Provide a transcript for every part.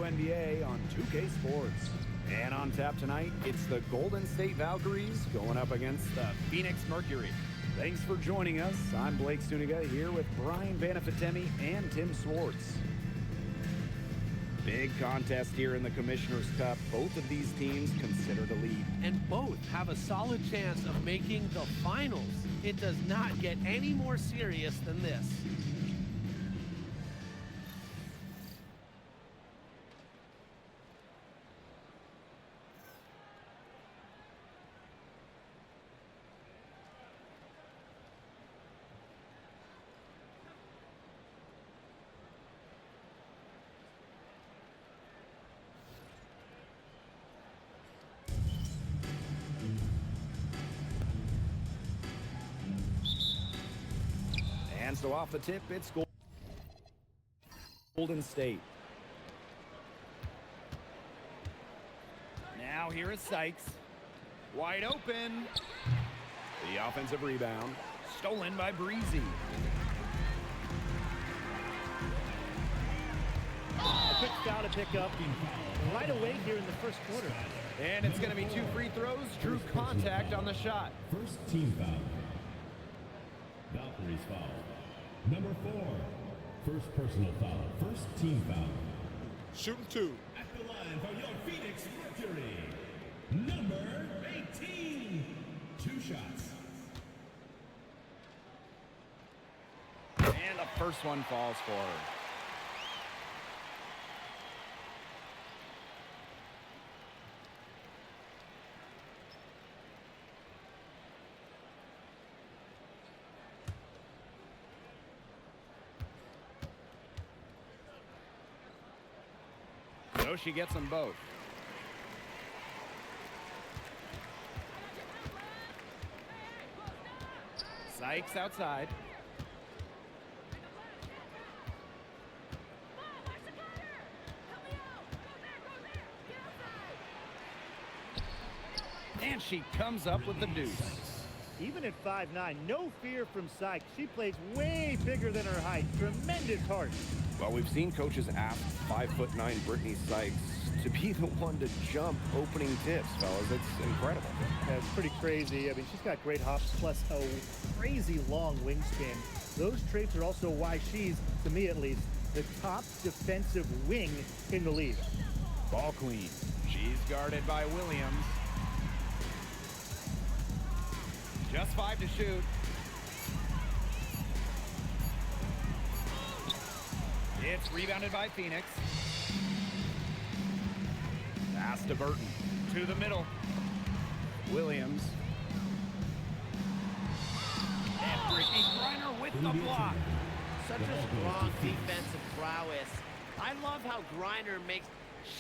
WNBA on 2K Sports. And on tap tonight, it's the Golden State Valkyries going up against the Phoenix Mercury. Thanks for joining us. I'm Blake Stuniga here with Brian Banafitemi and Tim Swartz. Big contest here in the Commissioner's Cup. Both of these teams consider the lead. And both have a solid chance of making the finals. It does not get any more serious than this. And so off the tip, it's Golden State. Now here is Sykes. Wide open. The offensive rebound. Stolen by Breezy. A quick foul to pick up right away here in the first quarter. And it's going to be 2 free throws. Drew contact on the shot. First team foul. Valkyries foul. Number 4. First personal foul. First team foul. Shooting 2. At the line for your Phoenix Mercury. Number 18. 2 shots. And the first one falls for her. So she gets them both. Sykes outside. And she comes up with the deuce. Even at 5'9", no fear from Sykes. She plays way bigger than her height. Tremendous heart. Well, we've seen coaches ask 5'9" Brittany Sykes to be the one to jump opening tips, fellas. It's incredible. Yeah, it's pretty crazy. I mean, she's got great hops plus a crazy long wingspan. Those traits are also why she's, to me at least, the top defensive wing in the league. Ball queen. She's guarded by Williams. Just 5 to shoot. It's rebounded by Phoenix. Pass to Burton. To the middle. Williams. And Brittany Griner with the block. Such a strong defensive prowess. I love how Griner makes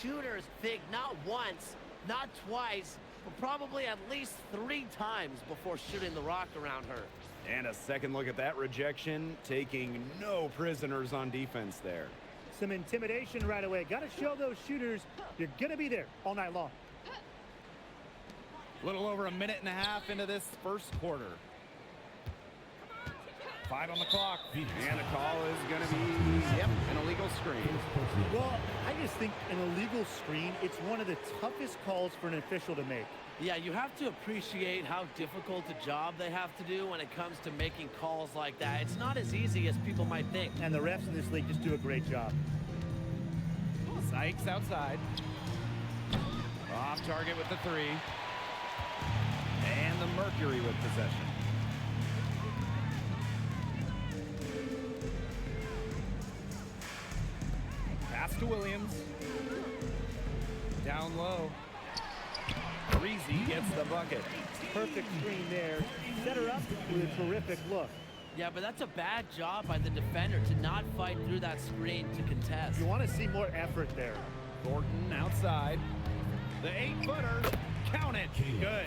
shooters think not once, not twice, but probably at least 3 times before shooting the rock around her. And a second look at that rejection, taking no prisoners on defense there. Some intimidation right away. Got to show those shooters you're going to be there all night long. A little over a minute and a half into this first quarter. 5 on the clock. And the call is going to be, an illegal screen. Well, I just think an illegal screen, it's one of the toughest calls for an official to make. Yeah, you have to appreciate how difficult a job they have to do when it comes to making calls like that. It's not as easy as people might think. And the refs in this league just do a great job. Sykes outside. Off target with the 3. And the Mercury with possession. Pass to Williams. Down low. Breezy gets the bucket. Perfect screen there. Set her up with a terrific look. Yeah, but that's a bad job by the defender to not fight through that screen to contest. You want to see more effort there. Thornton outside. The 8-footer. Count it. Good.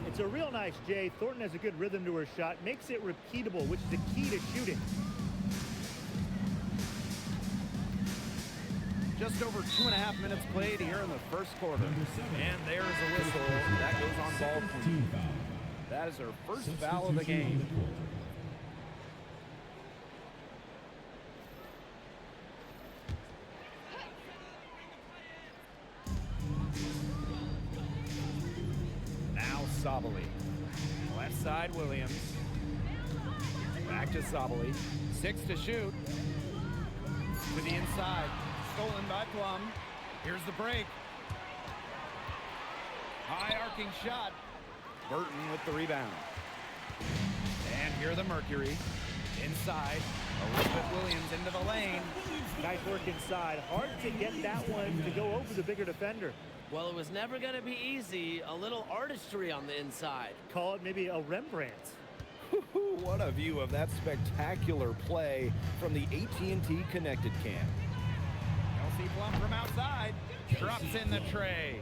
It's a real nice J. Thornton has a good rhythm to her shot. Makes it repeatable, which is the key to shooting. Just over 2.5 minutes played here in the first quarter. And there's a whistle. That goes on ball. That is her first foul of the game. Sabali. Left side, Williams. Back to Sabali. 6 to shoot. To the inside. Stolen by Plum. Here's the break. High arcing shot. Burton with the rebound. And here the Mercury. Inside. Elizabeth Williams into the lane. Nice work inside. Hard to get that one to go over the bigger defender. Well, it was never going to be easy. A little artistry on the inside. Call it maybe a Rembrandt. What a view of that spectacular play from the AT&T Connected Cam. Kelsey Plum from outside. Drops in the tray.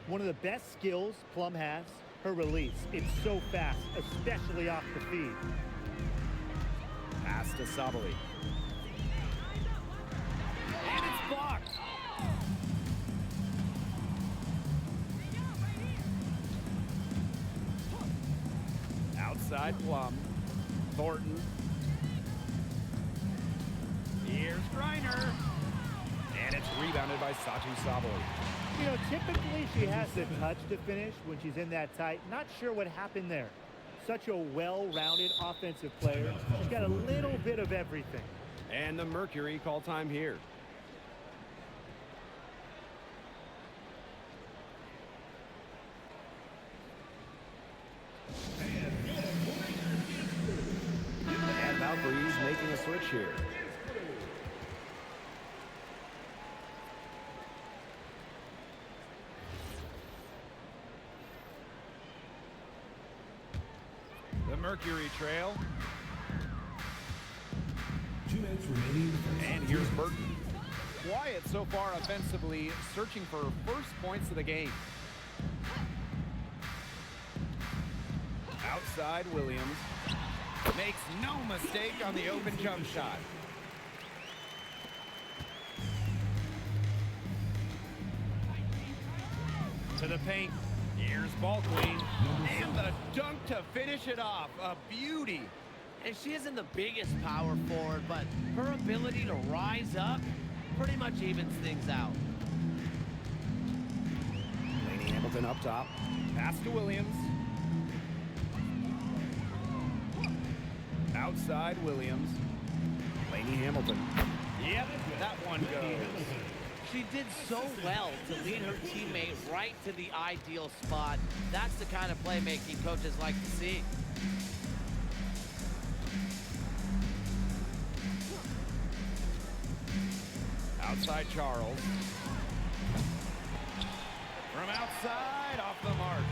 One of the best skills Plum has, her release. It's so fast, especially off the feed. Pass to Sabali. And it's blocked. Outside Plum. Thornton. Here's Griner. And it's rebounded by Satou Sabali. You know, typically she has the touch to finish when she's in that tight. Not sure what happened there. Such a well-rounded offensive player. She's got a little bit of everything. And the Mercury call time here. And Valkyries making a switch here. The Mercury trail. 2 minutes remaining. And here's Burton. Quiet so far offensively, searching for first points of the game. Outside Williams. Makes no mistake on the open jump shot. To the paint. Here's Ball Queen. And the dunk to finish it off. A beauty. And she isn't the biggest power forward, but her ability to rise up pretty much evens things out. Laney Hamilton up top. Pass to Williams. Outside Williams. Laney Hamilton. Yep, that one goes. She did so well to lead her teammate right to the ideal spot. That's the kind of playmaking coaches like to see. Outside Charles. From outside, off the mark.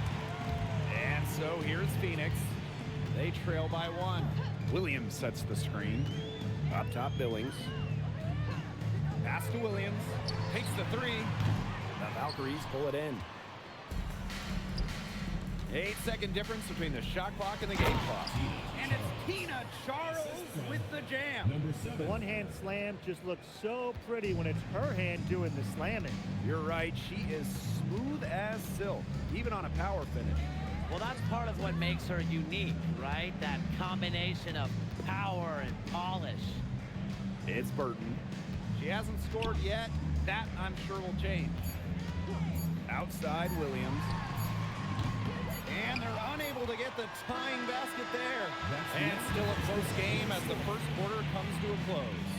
And so here's Phoenix. They trail by 1. Williams sets the screen. Up top Billings. Pass to Williams. Takes the 3. The Valkyries pull it in. 8-second difference between the shot clock and the game clock. And it's Tina Charles with the jam. Number 7. One-hand slam just looks so pretty when it's her hand doing the slamming. You're right. She is smooth as silk, even on a power finish. Well, that's part of what makes her unique, right? That combination of power and polish. It's Burton. She hasn't scored yet. That, I'm sure, will change. Outside Williams. And they're unable to get the tying basket there. And still a close game as the first quarter comes to a close.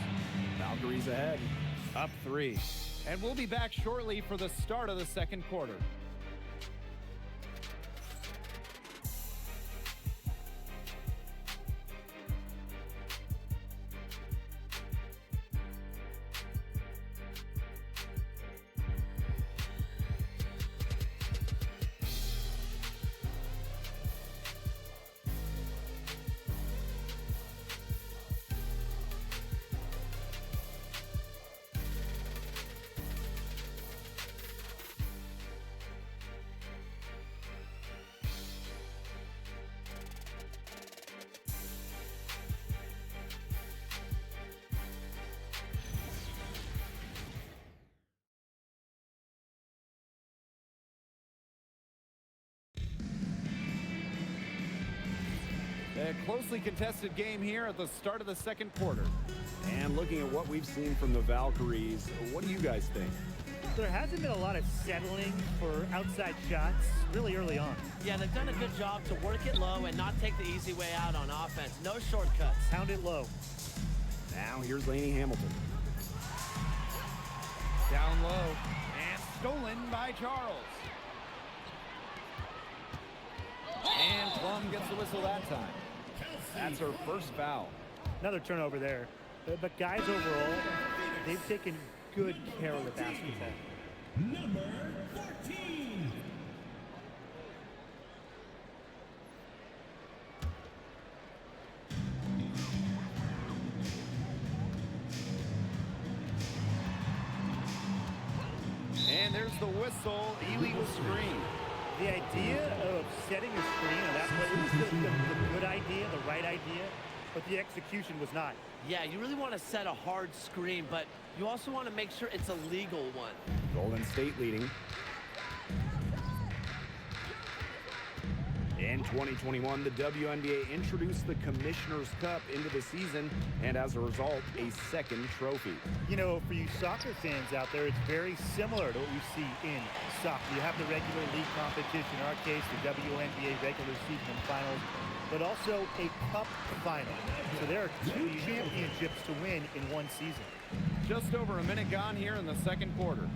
Valkyries ahead, up 3. And we'll be back shortly for the start of the second quarter. A closely contested game here at the start of the second quarter. And looking at what we've seen from the Valkyries, what do you guys think? There hasn't been a lot of settling for outside shots really early on. Yeah, they've done a good job to work it low and not take the easy way out on offense. No shortcuts. Pound it low. Now here's Lainey Hamilton. Down low and stolen by Charles. And Plum gets the whistle that time. That's her first foul. Another turnover there. But guys, overall, they've taken good care of the basketball. Number 14. And there's the whistle, illegal screen. The idea of setting a screen on that play was the good idea, the right idea, but the execution was not. Yeah, you really want to set a hard screen, but you also want to make sure it's a legal one. Golden State leading. In 2021, the WNBA introduced the Commissioner's Cup into the season, and as a result, a second trophy. You know, for you soccer fans out there, it's very similar to what we see in soccer. You have the regular league competition, in our case, the WNBA regular season finals, but also a cup final. So there are 2 championships to win in one season. Just over a minute gone here in the second quarter.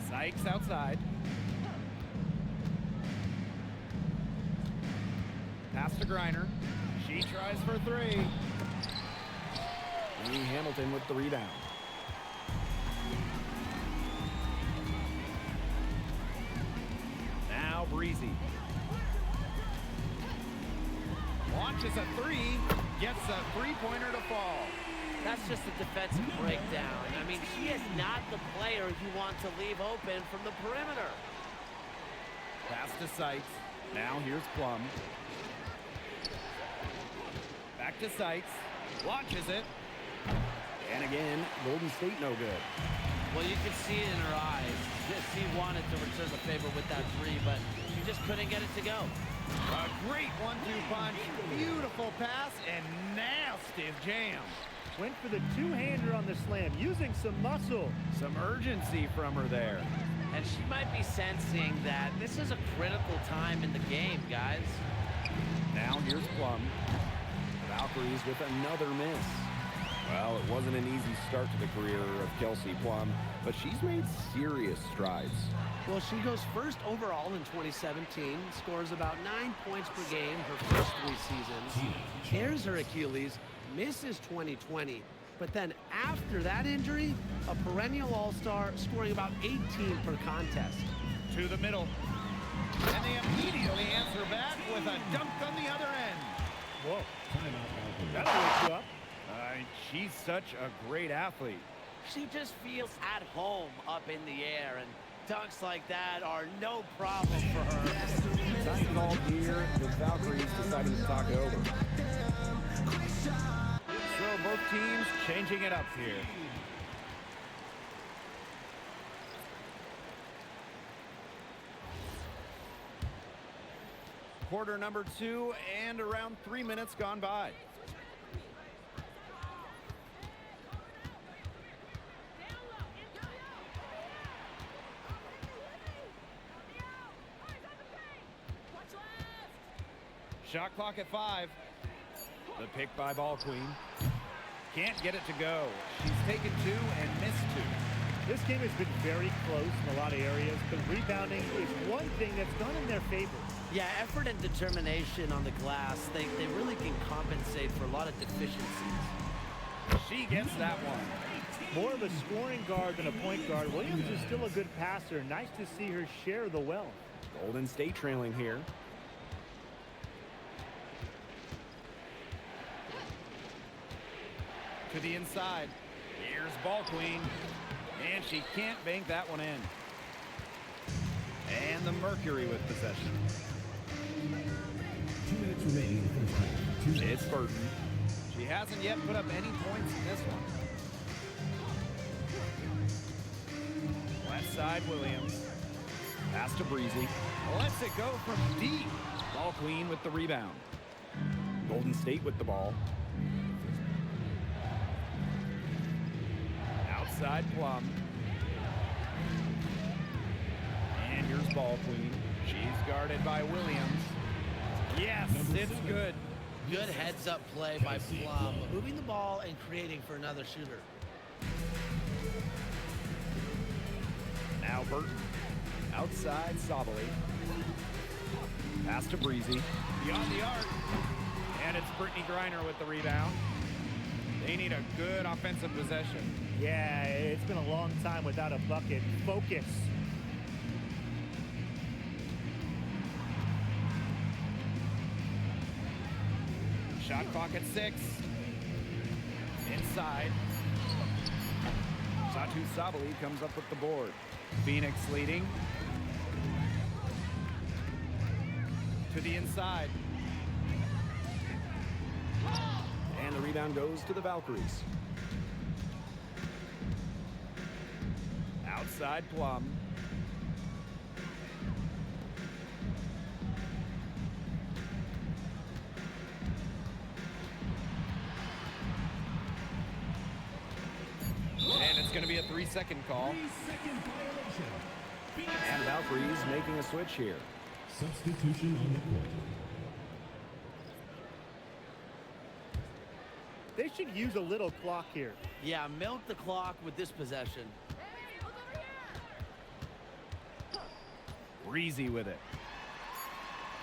Sykes outside. Pass to Griner. She tries for 3. Lainey Hamilton with the rebound. Now Breezy. Launches a 3. Gets a 3-pointer to fall. That's just a defensive breakdown. I mean, she is not the player you want to leave open from the perimeter. Pass to Sykes. Now here's Plum. Back to Sykes. Launches it. And again, Golden State no good. Well, you can see it in her eyes. She wanted to return the favor with that 3, but she just couldn't get it to go. A great 1-2 punch. Beautiful pass and nasty jam. Went for the 2-hander on the slam, using some muscle. Some urgency from her there. And she might be sensing that this is a critical time in the game, guys. Now here's Plum. Valkyries with another miss. Well, it wasn't an easy start to the career of Kelsey Plum, but she's made serious strides. Well, she goes first overall in 2017, scores about 9 points per game her first 3 seasons, tears her Achilles, misses 2020, but then after that injury, a perennial all-star, scoring about 18 per contest. To the middle. And they immediately answer back with a dunk on the other end. Whoa. That'll wake you up. She's such a great athlete. She just feels at home up in the air, and dunks like that are no problem for her. Time called here, the Valkyries deciding to talk it over. So both teams changing it up here. Quarter number 2 and around 3 minutes gone by. Shot clock at 5. The pick by Ball Queen. Can't get it to go. She's taken 2 and missed 2. This game has been very close in a lot of areas, but rebounding is one thing that's gone in their favor. Yeah, effort and determination on the glass, they really can compensate for a lot of deficiencies. She gets that one. More of a scoring guard than a point guard. Williams is still a good passer. Nice to see her share the wealth. Golden State trailing here. To the inside. Here's Ball Queen. And she can't bank that one in. And the Mercury with possession. 2 minutes remaining in the first half. It's Burton. She hasn't yet put up any points in this one. Left side, Williams. Pass to Breezy. Lets it go from deep. Ball Queen with the rebound. Golden State with the ball. Outside Plum. ball queen. She's guarded by Williams. Yes, it's good. Good heads-up play by Plum, moving the ball and creating for another shooter. Now Burton. Outside Sabali. Pass to Breezy. Beyond the arc. And it's Brittany Griner with the rebound. They need a good offensive possession. Yeah, it's been a long time without a bucket. Focus. Shot clock at 6. Inside. Satu Sabali comes up with the board. Phoenix leading. To the inside. And the rebound goes to the Valkyries. Outside Plum. And it's going to be a 3-second call. 3-second violation. And Valkyries making a switch here. Substitution on the court. They should use a little clock here. Yeah, milk the clock with this possession. Breezy with it.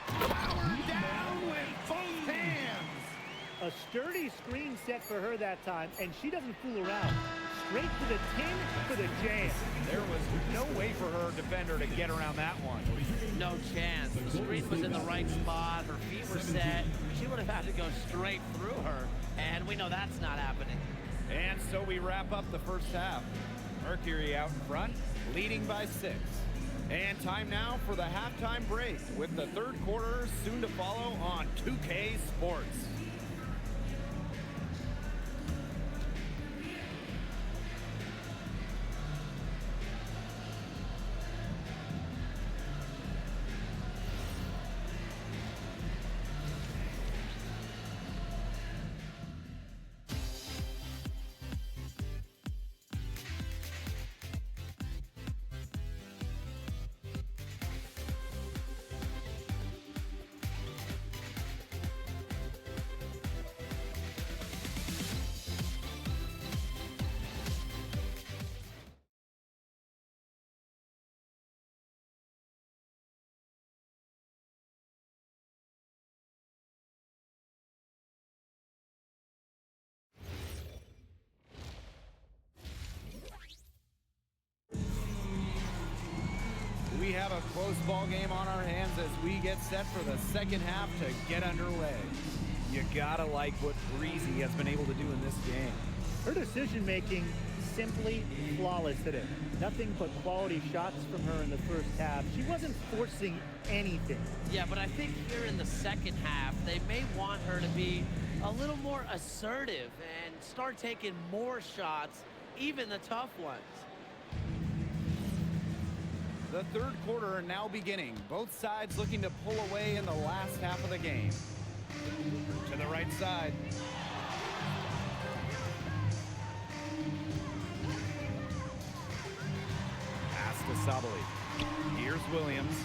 Power down with both hands. A sturdy screen set for her that time, and she doesn't fool around. Straight to the tin for the jam. There was no way for her defender to get around that one. No chance. The screen was in the right spot. Her feet were set. She would have had to go straight through her, and we know that's not happening. And so we wrap up the first half. Mercury out in front, leading by 6. And time now for the halftime break, with the third quarter soon to follow on 2K Sports. We have a close ball game on our hands as we get set for the second half to get underway. You gotta like what Breezy has been able to do in this game. Her decision-making simply flawless today. Nothing but quality shots from her in the first half. She wasn't forcing anything. Yeah, but I think here in the second half, they may want her to be a little more assertive and start taking more shots, even the tough ones. The third quarter now beginning. Both sides looking to pull away in the last half of the game. To the right side. Pass to Sabali. Here's Williams.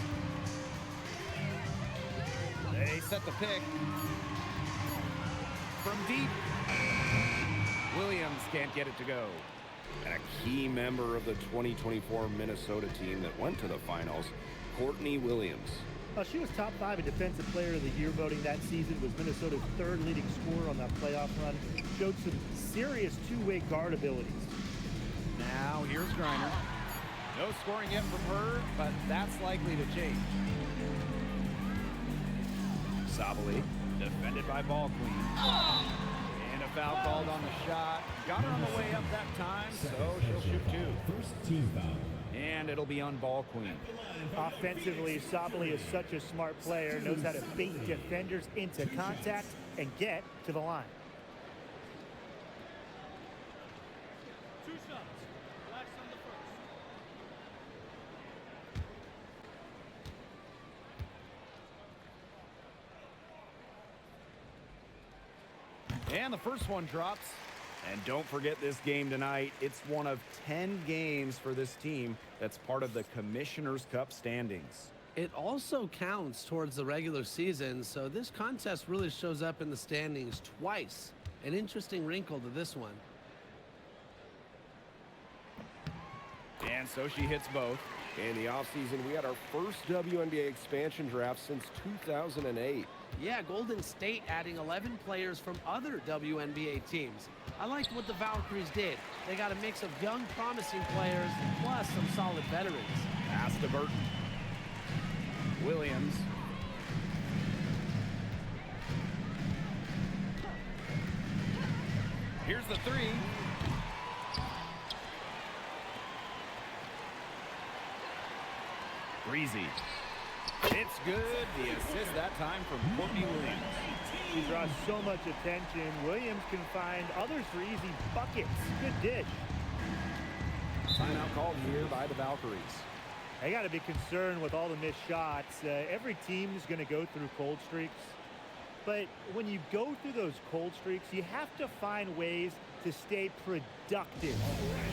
They set the pick. From deep. Williams can't get it to go. And a key member of the 2024 Minnesota team that went to the finals, Courtney Williams. She was top 5 in Defensive Player of the Year voting that season, was Minnesota's 3rd leading scorer on that playoff run, showed some serious two-way guard abilities. Now here's Griner. No scoring yet from her, but that's likely to change. Sabali, defended by Ball Queen. And a foul called on the shot. Got her on the way up that time, so she'll shoot 2. First team foul. And it'll be on Ball Queen. Offensively, Sabali is such a smart player, knows how to bait defenders into contact and get to the line. Two shots. Relax on the first. And the first one drops. And don't forget this game tonight. It's one of 10 games for this team that's part of the Commissioner's Cup standings. It also counts towards the regular season, so this contest really shows up in the standings twice. An interesting wrinkle to this one. And so she hits both. In the offseason, we had our first WNBA expansion draft since 2008. Yeah, Golden State adding 11 players from other WNBA teams. I liked what the Valkyries did. They got a mix of young, promising players, plus some solid veterans. Pass to Burton. Williams. Here's the three. Breezy. It's good. The assist that time from Courtney Williams. He draws so much attention. Williams can find others for easy buckets. Good dish. Timeout called here by the Valkyries. I got to be concerned with all the missed shots. Every team is going to go through cold streaks. But when you go through those cold streaks, you have to find ways to stay productive.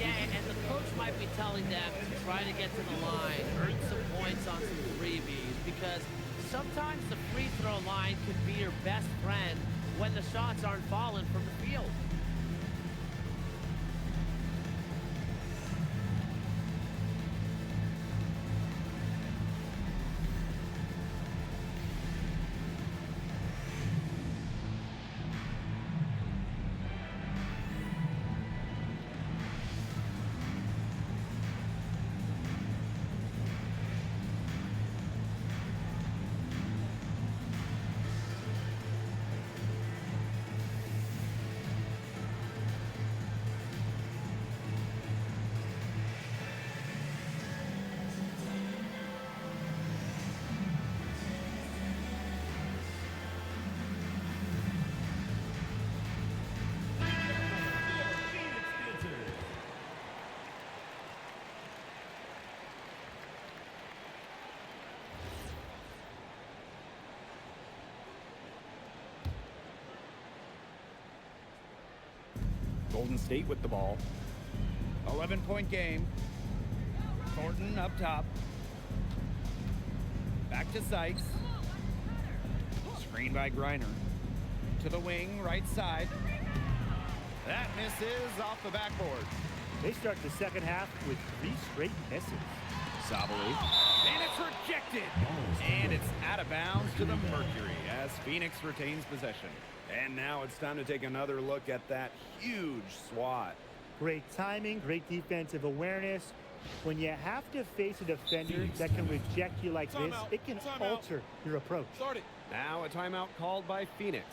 Yeah, and the coach might be telling them to try to get to the line, earn some points on some freebies, because sometimes the free throw line could be your best friend when the shots aren't falling from the field. Golden State with the ball. 11-point game. Thornton up top. Back to Sykes. Screen by Griner. To the wing, right side. That misses off the backboard. They start the second half with 3 straight misses. Sabali. And it's rejected. And it's out of bounds to the Mercury as Phoenix retains possession. And now it's time to take another look at that huge swat. Great timing, great defensive awareness. When you have to face a defender that can reject you like this, it can alter your approach. Start it. Now a timeout called by Phoenix.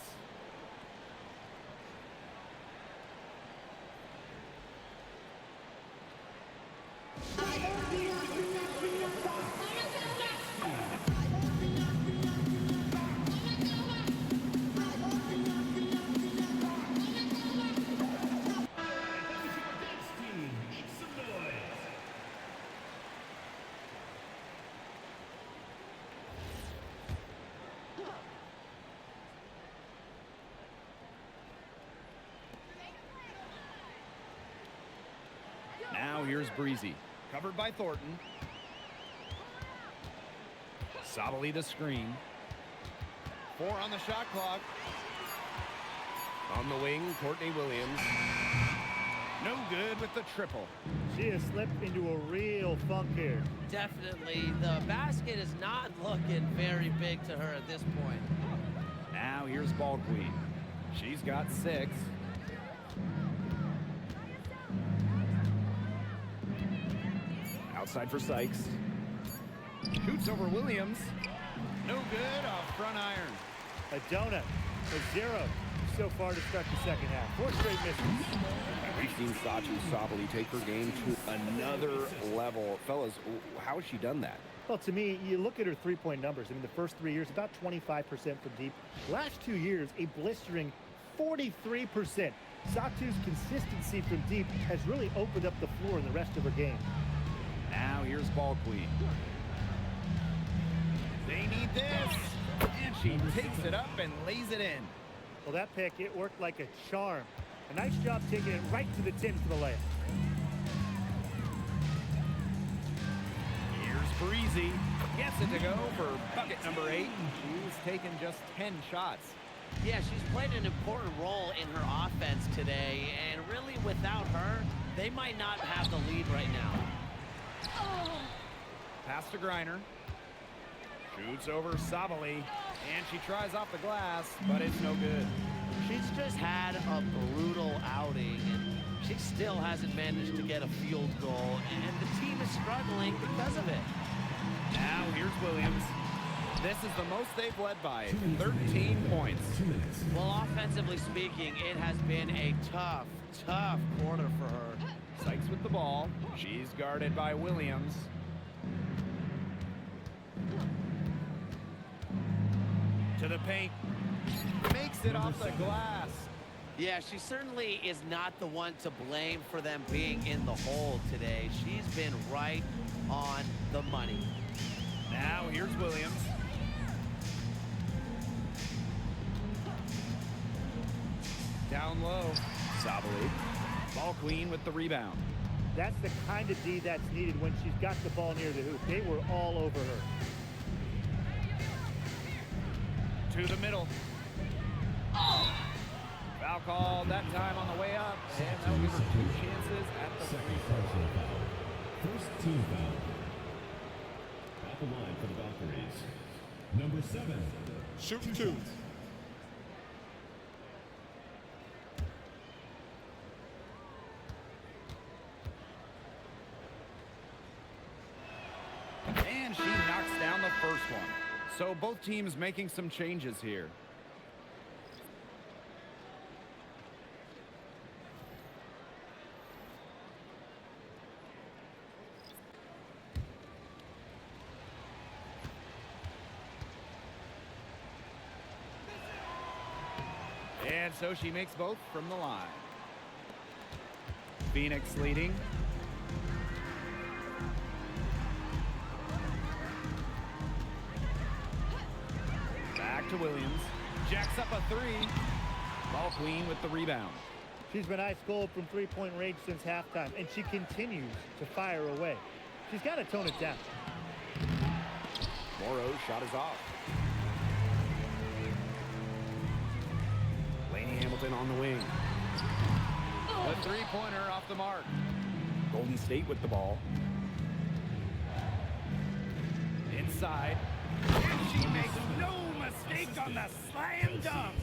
Now here's Breezy, covered by Thornton. Sabali the screen. 4 on the shot clock. On the wing, Courtney Williams. No good with the triple. She has slipped into a real funk here. Definitely, the basket is not looking very big to her at this point. Now here's Ball Queen. She's got 6. Outside for Sykes. Shoots over Williams. No good off front iron. A donut, a 0 so far to start the second half. 4 straight misses. We've seen Satou Sabali take her game to another level. Fellas, how has she done that? Well, to me, you look at her three-point numbers. I mean, the first 3 years, about 25% from deep. Last 2 years, a blistering 43%. Satou's consistency from deep has really opened up the floor in the rest of her game. Now here's Ball Queen. They need this. And she takes it up and lays it in. Well, that pick, it worked like a charm. A nice job taking it right to the tin for the layup. Here's Breezy. Gets it to go for bucket number 8. She's taken just 10 shots. Yeah, she's played an important role in her offense today, and really without her, they might not have the lead right now. Pass to Griner. Shoots over Sabali, and she tries off the glass, but it's no good. She's just had a brutal outing, and she still hasn't managed to get a field goal, and the team is struggling because of it. Now here's Williams. This is the most they've led by, 13 points. Well, offensively speaking, it has been a tough, tough quarter for her. Sykes with the ball. She's guarded by Williams. To the paint. Makes it off the glass. Yeah, she certainly is not the one to blame for them being in the hole today. She's been right on the money. Now here's Williams. Down low. Sabali. Ball queen with the rebound. That's the kind of D that's needed when she's got the ball near the hoop. They were all over her. To the middle. Foul call that time on the way up. And that'll give her 2 chances at the free throw. First team foul. At the line for the Valkyries. Number 7. Shoot 2. And she knocks down the first one. So both teams making some changes here. And so she makes both from the line. Phoenix leading. Back to Williams. Jacks up a 3. Ball queen with the rebound. She's been ice cold from three-point range since halftime, and she continues to fire away. She's got to tone it down. Morrow's shot is off. Laney Hamilton on the wing. The three-pointer off the mark. Golden State with the ball. Inside. And she makes no mistake on the slam dunk.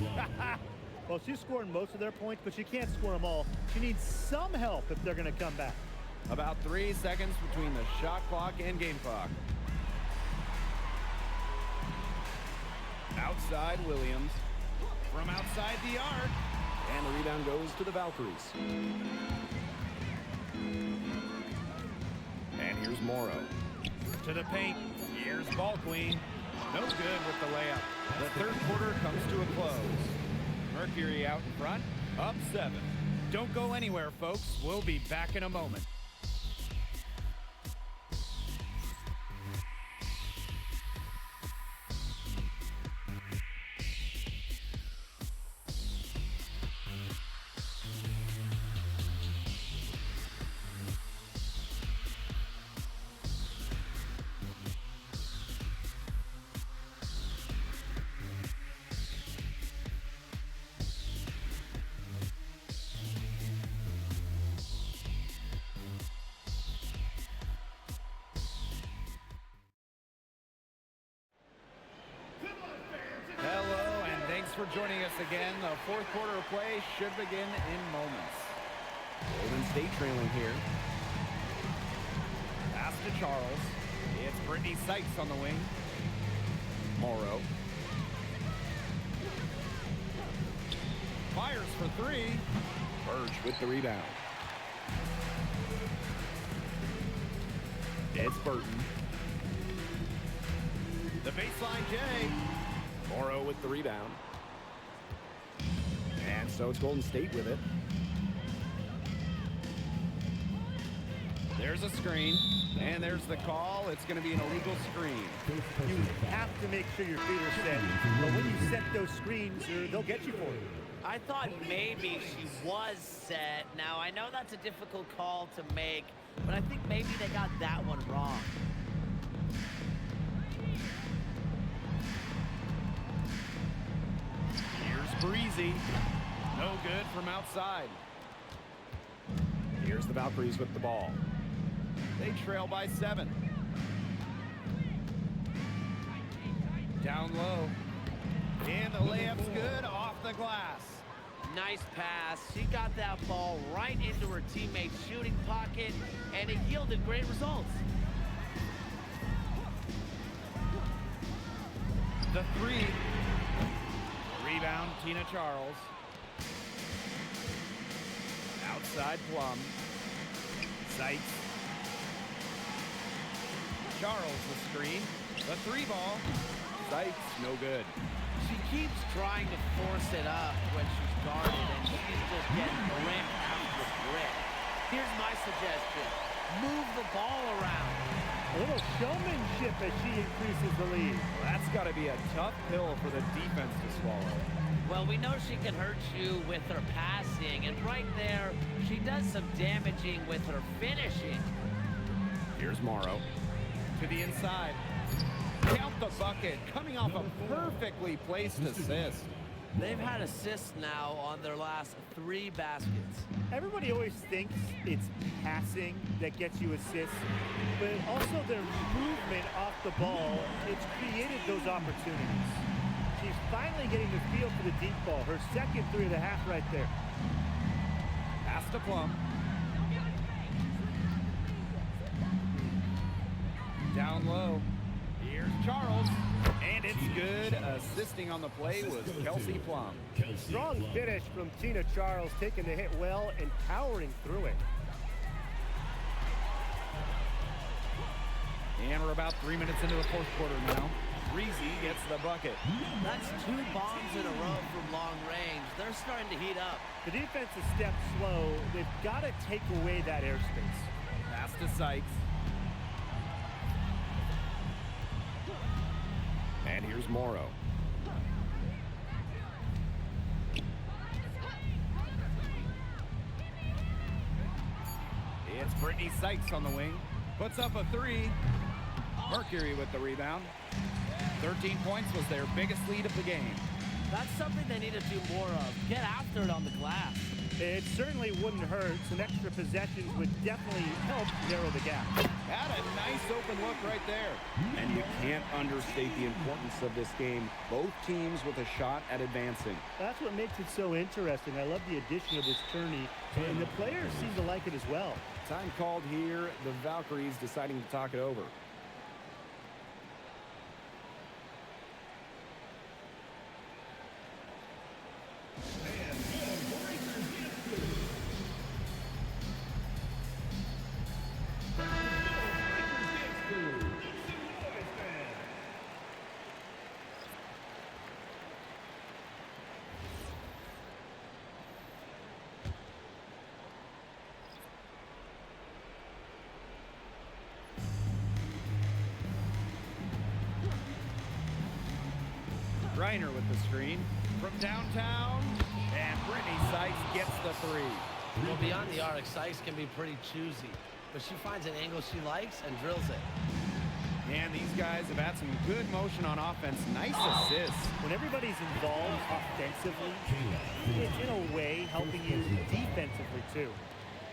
Well, she's scoring most of their points, but she can't score them all. She needs some help if they're going to come back. About 3 seconds between the shot clock and game clock. Outside Williams. From outside the arc. And the rebound goes to the Valkyries. And here's Morrow. To the paint. Here's Ball Queen. No good with the layup. The third quarter comes to a close. Mercury out in front, up 7. Don't go anywhere, folks. We'll be back in a moment. Hello, and thanks for joining us again. The fourth quarter of play should begin in moments. Golden State trailing here. Pass to Charles. It's Brittany Sykes on the wing. Morrow. Fires for 3. Burge with the rebound. It's Burton. The baseline J. Morrow with the rebound. And so it's Golden State with it. There's a screen. And there's the call. It's going to be an illegal screen. You have to make sure your feet are set. But when you set those screens, they'll get you for it. I thought maybe she was set. Now, I know that's a difficult call to make, but I think maybe they got that one wrong. Here's Breezy. No good from outside. Here's the Valkyries with the ball. They trail by 7. Down low. And the layup's good off the glass. Nice pass. She got that ball right into her teammate's shooting pocket, and it yielded great results. The 3. Rebound, Tina Charles. Outside Plum. Sykes. Charles the screen. The 3 ball. Sykes, no good. She keeps trying to force it up when she's guarded, and she's just getting brick after brick. Here's my suggestion. Move the ball around. A little showmanship as she increases the lead. Well, that's got to be a tough pill for the defense to swallow. Well, we know she can hurt you with her passing, and right there, she does some damaging with her finishing. Here's Morrow. To the inside. Count the bucket, coming off a perfectly placed assist. They've had assists now on their last 3 baskets. Everybody always thinks it's passing that gets you assists, but also their movement off the ball, it's created those opportunities. She's finally getting the feel for the deep ball. Her second 3 of the half right there. Pass to Plum. Down low. Here's Charles. And it's good. Assisting on the play was Kelsey Plum. Strong finish from Tina Charles, taking the hit well and powering through it. And we're about 3 minutes into the fourth quarter now. Breezy gets the bucket. That's 2 bombs in a row from long range. They're starting to heat up. The defense is stepped slow. They've got to take away that airspace. Pass to Sykes. And here's Morrow. It's Brittany Sykes on the wing. Puts up a 3. Mercury with the rebound. 13 points was their biggest lead of the game. That's something they need to do more of. Get after it on the glass. It certainly wouldn't hurt. Some extra possessions would definitely help narrow the gap. Had a nice open look right there. And you can't understate the importance of this game. Both teams with a shot at advancing. That's what makes it so interesting. I love the addition of this tourney, and the players seem to like it as well. Time called here. The Valkyries deciding to talk it over. Reiner with the screen from downtown, and Brittany Sykes gets the 3. Well, beyond the arc, Sykes can be pretty choosy, but she finds an angle she likes and drills it. And these guys have had some good motion on offense. Nice assists. When everybody's involved offensively, it's in a way helping you defensively too.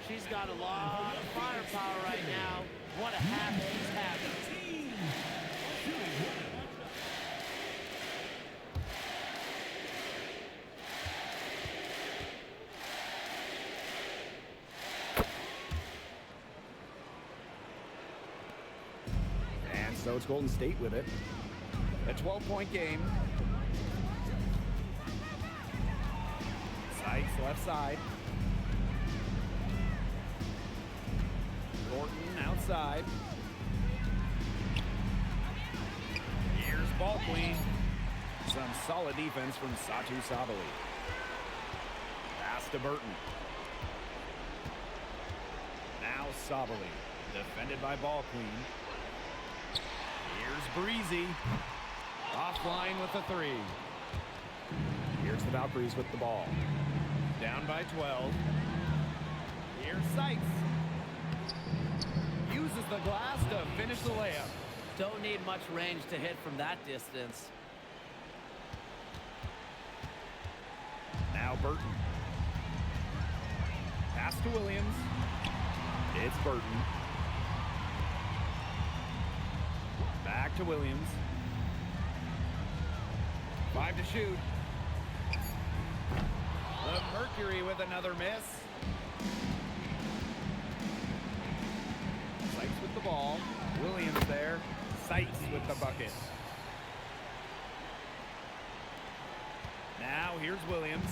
She's got a lot of firepower right now. What a half she's having. So it's Golden State with it. A 12-point game. Sykes left side. Gordon outside. Here's Ball Queen. Some solid defense from Satu Sabali. Pass to Burton. Now Sabali. Defended by Ball Queen. Here's Breezy. Offline with the 3. Here's the Valkyries with the ball. Down by 12. Here's Sykes. Uses the glass to finish the layup. Don't need much range to hit from that distance. Now Burton. Pass to Williams. It's Burton. Back to Williams. 5 to shoot. The Mercury with another miss. Sykes with the ball. Williams there. Sykes with the bucket. Now here's Williams.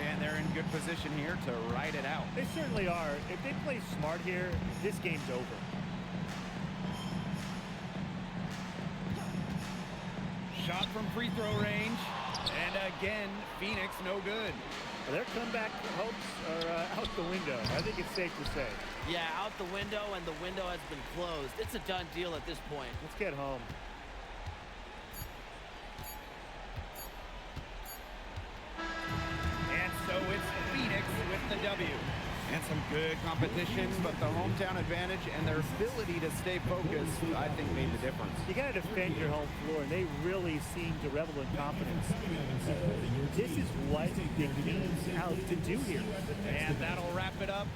And they're in good position here to ride it out. They certainly are. If they play smart here, this game's over. Shot from free throw range. And again, Phoenix no good. Well, their comeback hopes are out the window. I think it's safe to say. Yeah, out the window, and the window has been closed. It's a done deal at this point. Let's get home. And so it's Phoenix with the W. And some good competition, but the hometown advantage and their ability to stay focused, I think, made the difference. You got to defend your home floor, and they really seem to revel in confidence. This is what they came out to do here. And that'll wrap it up.